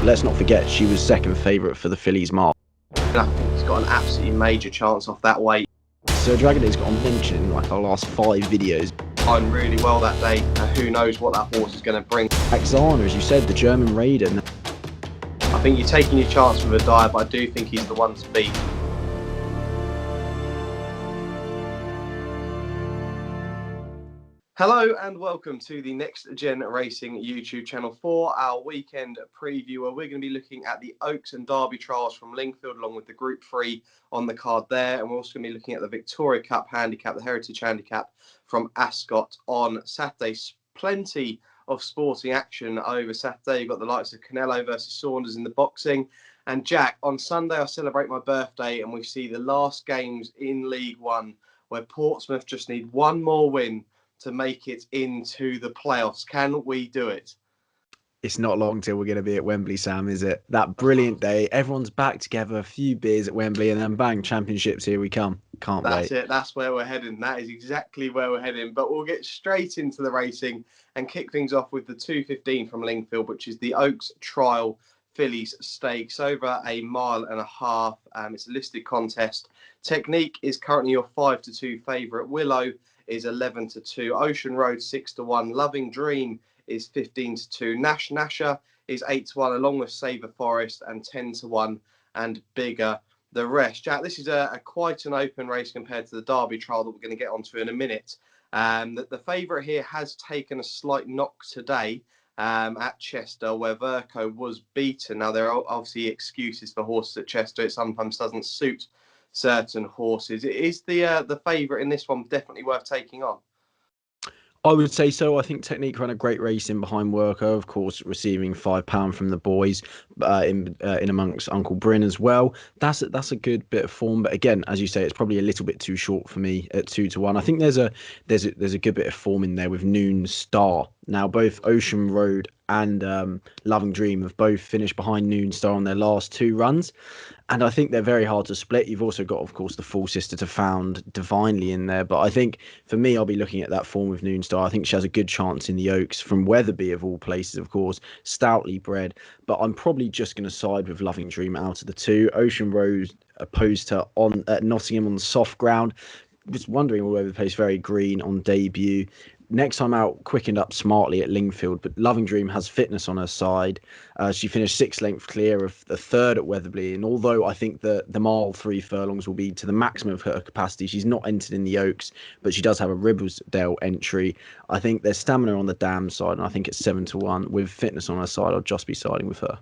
But let's not forget, she was second favourite for the Fillies Mile. And I think he's got an absolutely major chance off that weight. So Dragon Day's got on mention in like our last 5 videos. Timed really well that day. Who knows what that horse is going to bring. Axana, as you said, the German Raider. I think you're taking your chance with a dive, but I do think he's the one to beat. Hello and welcome to the Next Gen Racing YouTube channel for our weekend preview, where we're going to be looking at the Oaks and Derby trials from Lingfield along with the Group 3 on the card there, and we're also going to be looking at the Victoria Cup Handicap, the Heritage Handicap from Ascot on Saturday. Plenty of sporting action over Saturday. You've got the likes of Canelo versus Saunders in the boxing, and Jack, on Sunday I celebrate my birthday and we see the last games in League One where Portsmouth just need one more win to make it into the playoffs. Can we do it? It's not long till we're going to be at Wembley, Sam, is it? That brilliant day. Everyone's back together, a few beers at Wembley, and then bang, championships, here we come. Can't wait. That's it. That's where we're heading. That is exactly where we're heading. But we'll get straight into the racing and kick things off with the 2:15 from Lingfield, which is the Oaks Trial Fillies Stakes, over a mile and a half. It's a listed contest. Technique is currently your 5-2 favourite. Willow is 11-2. Ocean Road 6-1. Loving Dream is 15-2. Nasher is 8-1, along with Saver Forest, and 10-1, and Bigger the rest. Jack, this is a quite an open race compared to the Derby trial that we're going to get onto in a minute. The favourite here has taken a slight knock today at Chester, where Verco was beaten. Now, there are obviously excuses for horses at Chester. It sometimes doesn't suit certain horses. Is the favourite in this one definitely worth taking on? I would say so. I think Technique ran a great race in behind Worko, of course, receiving £5 from the boys in amongst Uncle BRIEN as well. That's a good bit of form, but again, as you say, it's probably a little bit too short for me at 2-1. I think there's a good bit of form in there with Noon Star. Now, both Ocean Road and Loving Dream have both finished behind Noon Star on their last 2 runs, and I think they're very hard to split. You've also got, of course, the full sister to Found Divinely in there, but I think for me, I'll be looking at that form with Noon Star. I think she has a good chance in the Oaks from Wetherby, of all places, of course, stoutly bred, but I'm probably just going to side with Loving Dream out of the 2. Ocean Road opposed to on at Nottingham on soft ground. Was wondering all over the place, very green on debut. Next time out, quickened up smartly at Lingfield, but Loving Dream has fitness on her side. She finished 6 lengths clear of the 3rd at Wetherby, and although I think the mile 3 furlongs will be to the maximum of her capacity, she's not entered in the Oaks, but she does have a Ribblesdale entry. I think there's stamina on the dam side, and I think it's 7-1 with fitness on her side. I'll just be siding with her.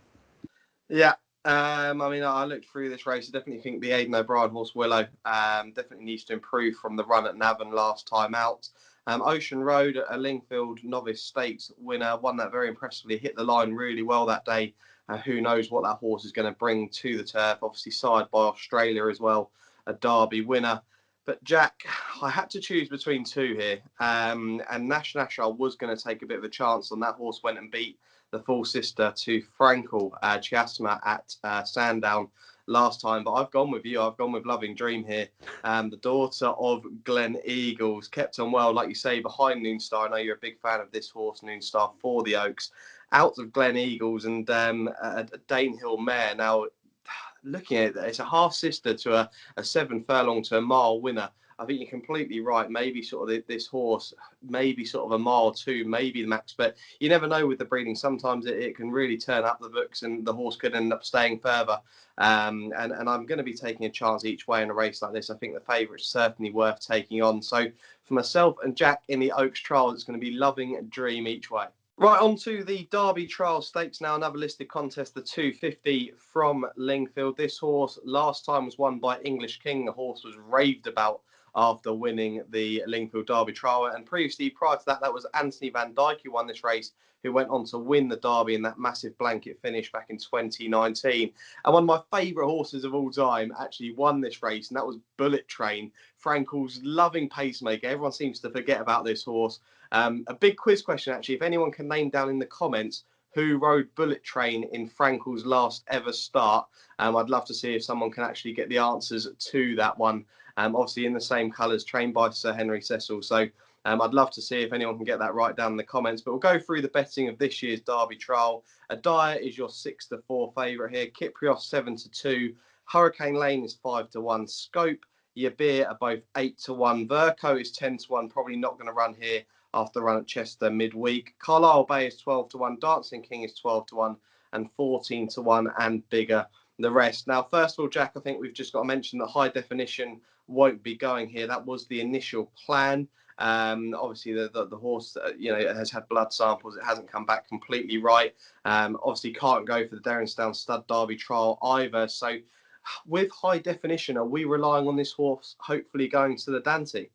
Yeah. I mean, I looked through this race. I definitely think the Aidan O'Brien horse Willow definitely needs to improve from the run at Navan last time out. Ocean Road, a Lingfield Novice Stakes winner, won that very impressively, hit the line really well that day. Who knows what that horse is going to bring to the turf. Obviously, side by Australia as well, a Derby winner. But Jack, I had to choose between 2 here. And Nasher I was going to take a bit of a chance on. That horse went and beat the full sister to Frankel Chiasma at Sandown last time, but I've gone with you. I've gone with Loving Dream here. The daughter of Glen Eagles, kept on well, like you say, behind Noon Star. I know you're a big fan of this horse, Noon Star, for the Oaks. Out of Glen Eagles and a Danehill mare. Now, looking at it, it's a half sister to a 7 furlong to a mile winner. I think you're completely right. Maybe sort of this horse, maybe sort of a mile 2, maybe the max. But you never know with the breeding. Sometimes it can really turn up the books and the horse could end up staying further. And I'm going to be taking a chance each way in a race like this. I think the favourite's certainly worth taking on. So for myself and Jack in the Oaks trial, it's going to be Loving Dream each way. Right, on to the Derby Trial Stakes now, another listed contest, the 2:50 from Lingfield. This horse last time was won by English King. The horse was raved about after winning the Lingfield Derby Trial. And previously, prior to that, that was Anthony Van Dyke who won this race, who went on to win the Derby in that massive blanket finish back in 2019. And one of my favourite horses of all time actually won this race, and that was Bullet Train, Frankel's loving pacemaker. Everyone seems to forget about this horse. A big quiz question, actually. If anyone can name down in the comments who rode Bullet Train in Frankel's last ever start, I'd love to see if someone can actually get the answers to that one. Obviously in the same colours, trained by Sir Henry Cecil. So I'd love to see if anyone can get that right down in the comments. But we'll go through the betting of this year's Derby trial. AIDAN is your 6-4 favourite here. Kyprios 7-2. Hurricane Lane is 5-1. Scope, Your Beer are both 8-1. Verco is 10-1. Probably not going to run here after the run at Chester midweek. Carlisle Bay is 12-1. Dancing King is 12-1 and 14-1, and bigger the rest. Now, first of all, Jack, I think we've just got to mention that High Definition won't be going here. That was the initial plan. Obviously, the horse, has had blood samples. It hasn't come back completely right. Obviously, can't go for the Derringsdown Stud Derby trial either. So, with High Definition, are we relying on this horse hopefully going to the Dante?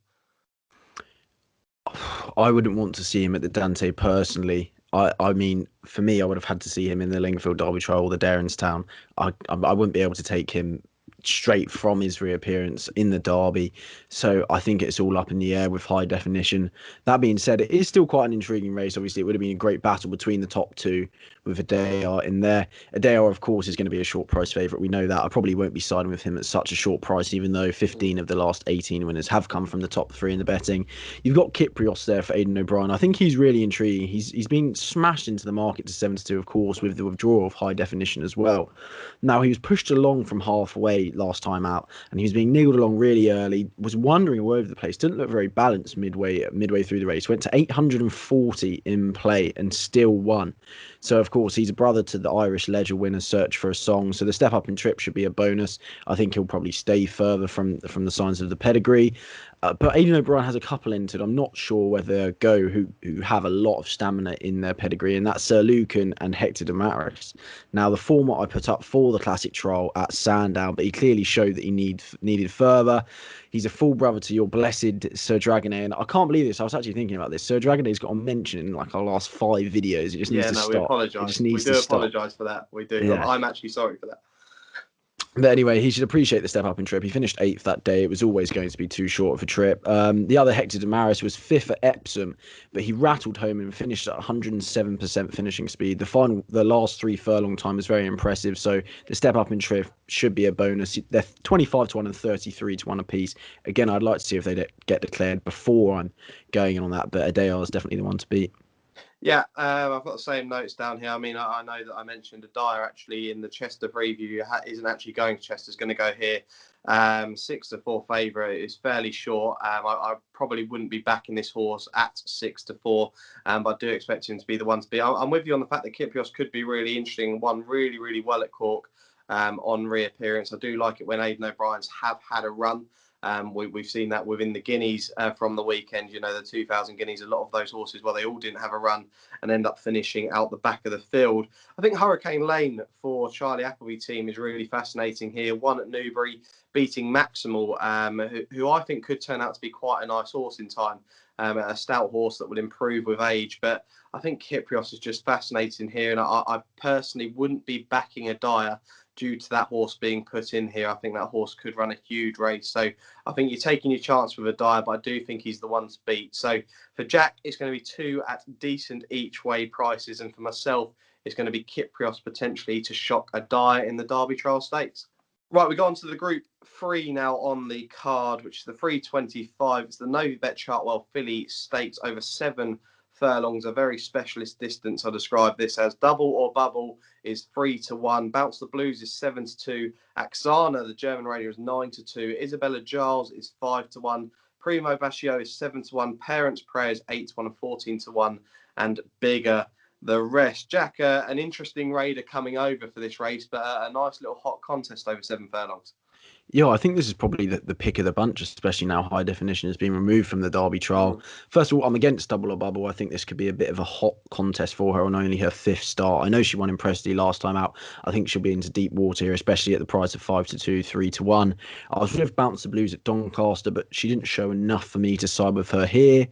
I wouldn't want to see him at the Dante personally. I mean, for me, I would have had to see him in the Lingfield Derby trial or the Derringsdown. I wouldn't be able to take him straight from his reappearance in the Derby. So I think it's all up in the air with High Definition. That being said, it is still quite an intriguing race. Obviously, it would have been a great battle between the top two with AIDAN in there. AIDAN, of course, is going to be a short price favourite. We know that. I probably won't be siding with him at such a short price, even though 15 of the last 18 winners have come from the top three in the betting. You've got Kyprios there for Aidan O'Brien. I think he's really intriguing. He's been smashed into the market to 7-2, of course, with the withdrawal of High Definition as well. Now, he was pushed along from halfway last time out, and he was being niggled along really early, was wandering all over the place, didn't look very balanced midway through the race, went to 840 in play and still won. So, of course, he's a brother to the Irish Ledger winner Search for a Song. So the step up in trip should be a bonus. I think he'll probably stay further from the signs of the pedigree. But Aidan O'Brien has a couple entered. I'm not sure whether go who have a lot of stamina in their pedigree, and that's Sir Lucan and Hector Damaris. Now, the format I put up for the classic trial at Sandown, but he clearly showed that he needed further. He's a full brother to your blessed Sir Dragonet, and I can't believe this. I was actually thinking about this. Sir Dragonet's got a mention in like our last 5 videos. It just needs to stop. We apologise. It just needs to stop. We do apologise for that. We do. Yeah. I'm actually sorry for that. But anyway, he should appreciate the step up in trip. He finished 8th that day. It was always going to be too short of a trip. The other Hector Damaris was 5th at Epsom, but he rattled home and finished at 107% finishing speed. The last 3 furlong time was very impressive. So the step up in trip should be a bonus. They're 25-1 and 33-1 apiece. Again, I'd like to see if they get declared before I'm going in on that, but AIDAN is definitely the one to beat. Yeah, I've got the same notes down here. I mean, I know that I mentioned AIDAN actually in the Chester preview isn't actually going to Chester, is going to go here. 6-4 favourite is fairly short. I probably wouldn't be backing this horse at 6-4, but I do expect him to be the one to be. I'm with you on the fact that Kyprios could be really interesting. Won really, really well at Cork on reappearance. I do like it when Aidan O'Brien's have had a run. We've seen that within the Guineas from the weekend. You know, the 2000 Guineas, a lot of those horses, they all didn't have a run and end up finishing out the back of the field. I think Hurricane Lane for Charlie Appleby team is really fascinating here. Won at Newbury, beating Maximal, who I think could turn out to be quite a nice horse in time. A stout horse that would improve with age. But I think Kyprios is just fascinating here. And I personally wouldn't be backing AIDAN due to that horse being put in here. I think that horse could run a huge race. So I think you're taking your chance with AIDAN, but I do think he's the one to beat. So for Jack, it's going to be 2 at decent each way prices. And for myself, it's going to be Kyprios potentially to shock AIDAN in the Derby Trial Stakes. Right, we go on to the Group 3 now on the card, which is the 325. It's the Novibet Chartwell Filly Stakes over 7 furlongs, a very specialist distance. I describe this as. Double or Bubble is 3-1. Bounce the Blues is 7-2. Axana, the German radio, is 9-2. Isabella Giles is 5-1. Primo Bascio is 7-1. Parents Prayer is 8-1 and 14-1. And bigger the rest. Jack, an interesting raider coming over for this race, but a nice little hot contest over 7 furlongs. Yeah, I think this is probably the pick of the bunch, especially now High Definition has been removed from the Derby trial. First of all, I'm against Double or Bubble. I think this could be a bit of a hot contest for her on only her 5th start. I know she won impressively last time out. I think she'll be into deep water here, especially at the price of 5-2, 3-1. I was with Bounce the Blues at Doncaster, but she didn't show enough for me to side with her here.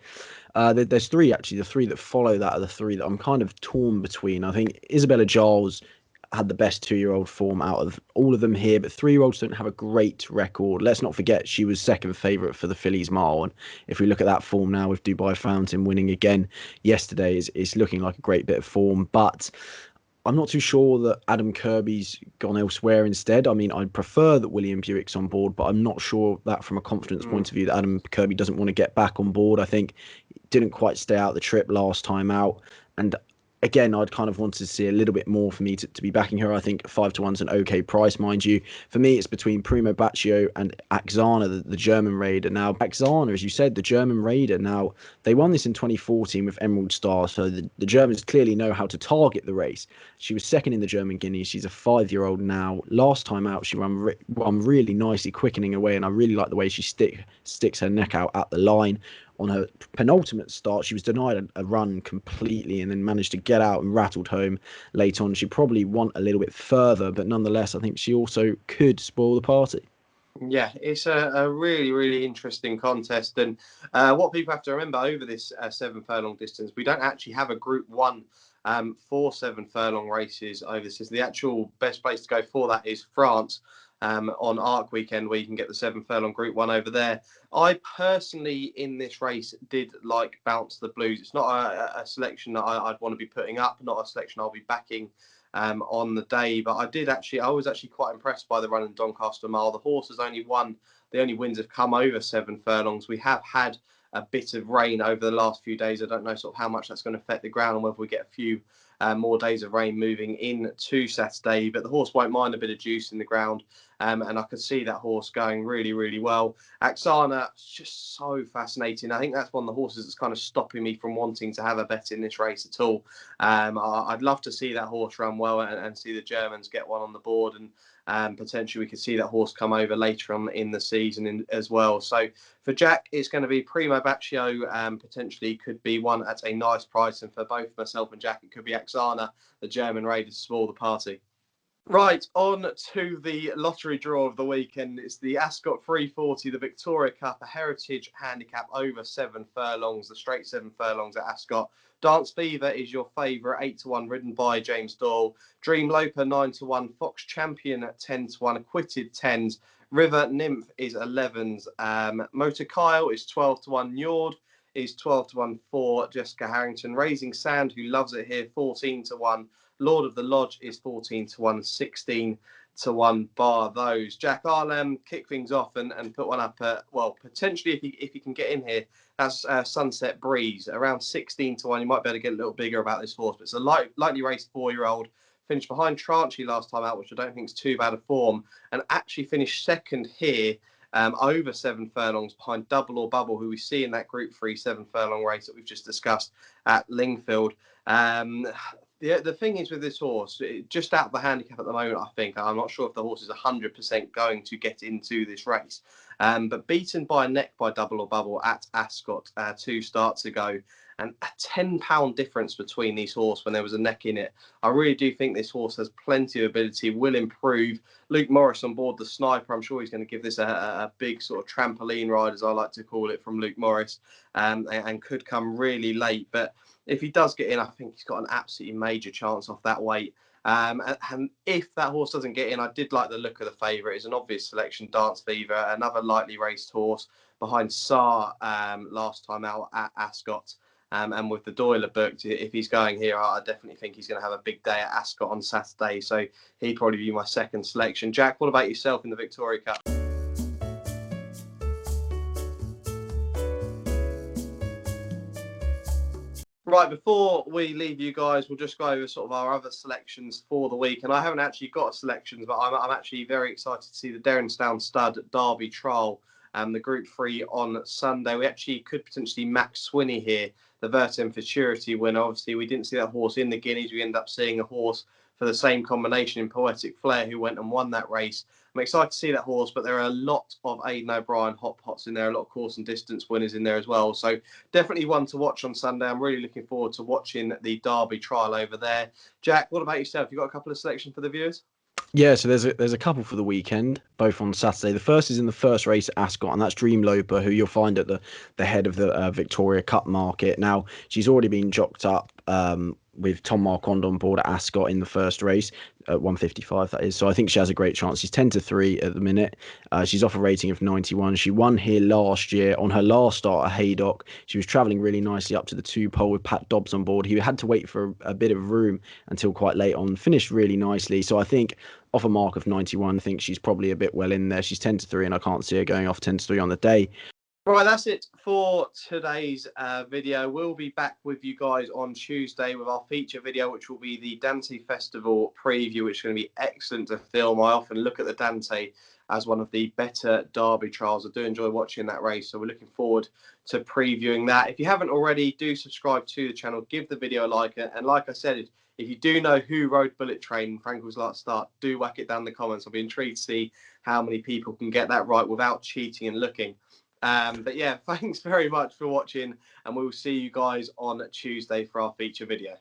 There's 3 actually. The 3 that follow that are the 3 that I'm kind of torn between. I think Isabella Giles had the best 2-year-old form out of all of them here, but 3-year-olds don't have a great record. Let's not forget she was second favourite for the Fillies Mile, and if we look at that form now with Dubai Fountain winning again yesterday, it's looking like a great bit of form. But I'm not too sure that Adam Kirby's gone elsewhere instead. I mean, I'd prefer that William Buick's on board, but I'm not sure that from a confidence Mm. point of view that Adam Kirby doesn't want to get back on board. I think he didn't quite stay out the trip last time out. And again, I'd kind of wanted to see a little bit more for me to be backing her. I think 5-1's an okay price, mind you. For me, it's between Primo Baccio and Axana, the German Raider. Now, Axana, as you said, the German Raider. Now, they won this in 2014 with Emerald Star, so the Germans clearly know how to target the race. She was second in the German Guineas. She's a 5-year-old now. Last time out, she won really nicely, quickening away, and I really like the way she sticks her neck out at the line. On her penultimate start, she was denied a run completely and then managed to get out and rattled home late on. She probably went a little bit further, but nonetheless, I think she also could spoil the party. Yeah, it's a really, really interesting contest. And what people have to remember over this 7 furlong distance, we don't actually have a Group 1 for 7 furlong races over this. The actual best place to go for that is France on Arc Weekend, where you can get the 7 furlong Group 1 over there. I personally, in this race, did like Bounce the Blues. It's not a selection that I'd want to be putting up, not a selection I'll be backing on the day. But I was actually quite impressed by the run in Doncaster Mile. The horse has only won, the only wins have come over 7 furlongs. We have had a bit of rain over the last few days. I don't know sort of how much that's going to affect the ground and whether we get a few more days of rain moving into Saturday. But the horse won't mind a bit of juice in the ground. And I could see that horse going really, really well. Axana, just so fascinating. I think that's one of the horses that's kind of stopping me from wanting to have a bet in this race at all. I'd love to see that horse run well and see the Germans get one on the board. And potentially we could see that horse come over later on in the season as well. So for Jack, it's going to be Primo Baccio, potentially could be one at a nice price. And for both myself and Jack, it could be Axana, the German Raiders, to spoil the party. Right, on to the lottery draw of the weekend. It's the Ascot 340, the Victoria Cup, a heritage handicap over 7 furlongs, the straight 7 furlongs at Ascot. Dance Fever is your favourite, 8-1, ridden by James Doyle. Dream Loper, 9-1. Fox Champion at 10-1, Acquitted 10s. River Nymph is 11s. Motor Kyle is 12-1. Njord is 12-1 for Jessica Harrington. Raising Sand, who loves it here, 14-1. Lord of the Lodge is 14-1, 16-1 bar those. Jack, I'll kick things off and put one up. Well, potentially if you can get in here, that's Sunset Breeze, around 16-1. You might be able to get a little bigger about this horse, but it's a lightly raced 4-year-old. Finished behind Tranchi last time out, which I don't think is too bad a form, and actually finished second here. Over 7 furlongs behind Double or Bubble, who we see in that Group 3 7 furlong race that we've just discussed at Lingfield. The thing is with this horse, just out of the handicap at the moment, I think. I'm not sure if the horse is 100% going to get into this race. But beaten by a neck by Double or Bubble at Ascot 2 starts ago. And a £10 difference between these horses when there was a neck in it. I really do think this horse has plenty of ability, will improve. Luke Morris on board the Sniper. I'm sure he's going to give this a big sort of trampoline ride, as I like to call it, from Luke Morris, and could come really late. But if he does get in, I think he's got an absolutely major chance off that weight. And if that horse doesn't get in, I did like the look of the favourite. It's an obvious selection, Dance Fever, another lightly raced horse behind Saar last time out at Ascot. And with the Doyle booked, if he's going here, I definitely think he's going to have a big day at Ascot on Saturday. So he'd probably be my second selection. Jack, what about yourself in the Victoria Cup? Right, before we leave you guys, we'll just go over sort of our other selections for the week. And I haven't actually got selections, but I'm actually very excited to see the Derrinstown Stud Derby Trial, the Group 3 on Sunday. We actually could potentially Max Swinney here, the Vertem Futurity winner. Obviously, we didn't see that horse in the Guineas. We ended up seeing a horse for the same combination in Poetic Flair, who went and won that race. I'm excited to see that horse, but there are a lot of Aidan O'Brien hot pots in there, a lot of course and distance winners in there as well. So definitely one to watch on Sunday. I'm really looking forward to watching the Derby Trial over there. Jack, what about yourself? You got a couple of selections for the viewers? Yeah, so there's a couple for the weekend, both on Saturday. The first is in the first race at Ascot, and that's Dream Loper, who you'll find at the head of the Victoria Cup market. Now, she's already been jocked up with Tom Marquand on board at Ascot in the first race at 155, that is. So I think she has a great chance. She's 10-3 at the minute. She's off a rating of 91. She won here last year on her last start at Haydock. She was travelling really nicely up to the 2 pole with Pat Dobbs on board. He had to wait for a bit of room until quite late on. Finished really nicely. So I think off a mark of 91, I think she's probably a bit well in there. She's 10-3, and I can't see her going off 10-3 on the day. Right, that's it for today's video. We'll be back with you guys on Tuesday with our feature video, which will be the Dante Festival preview, which is going to be excellent to film. I often look at the Dante as one of the better Derby trials. I do enjoy watching that race, so we're looking forward to previewing that. If you haven't already, do subscribe to the channel, give the video a like, and like I said, if you do know who rode Bullet Train, Frankel's last start, do whack it down in the comments. I'll be intrigued to see how many people can get that right without cheating and looking. But yeah, thanks very much for watching, and we'll see you guys on Tuesday for our feature video.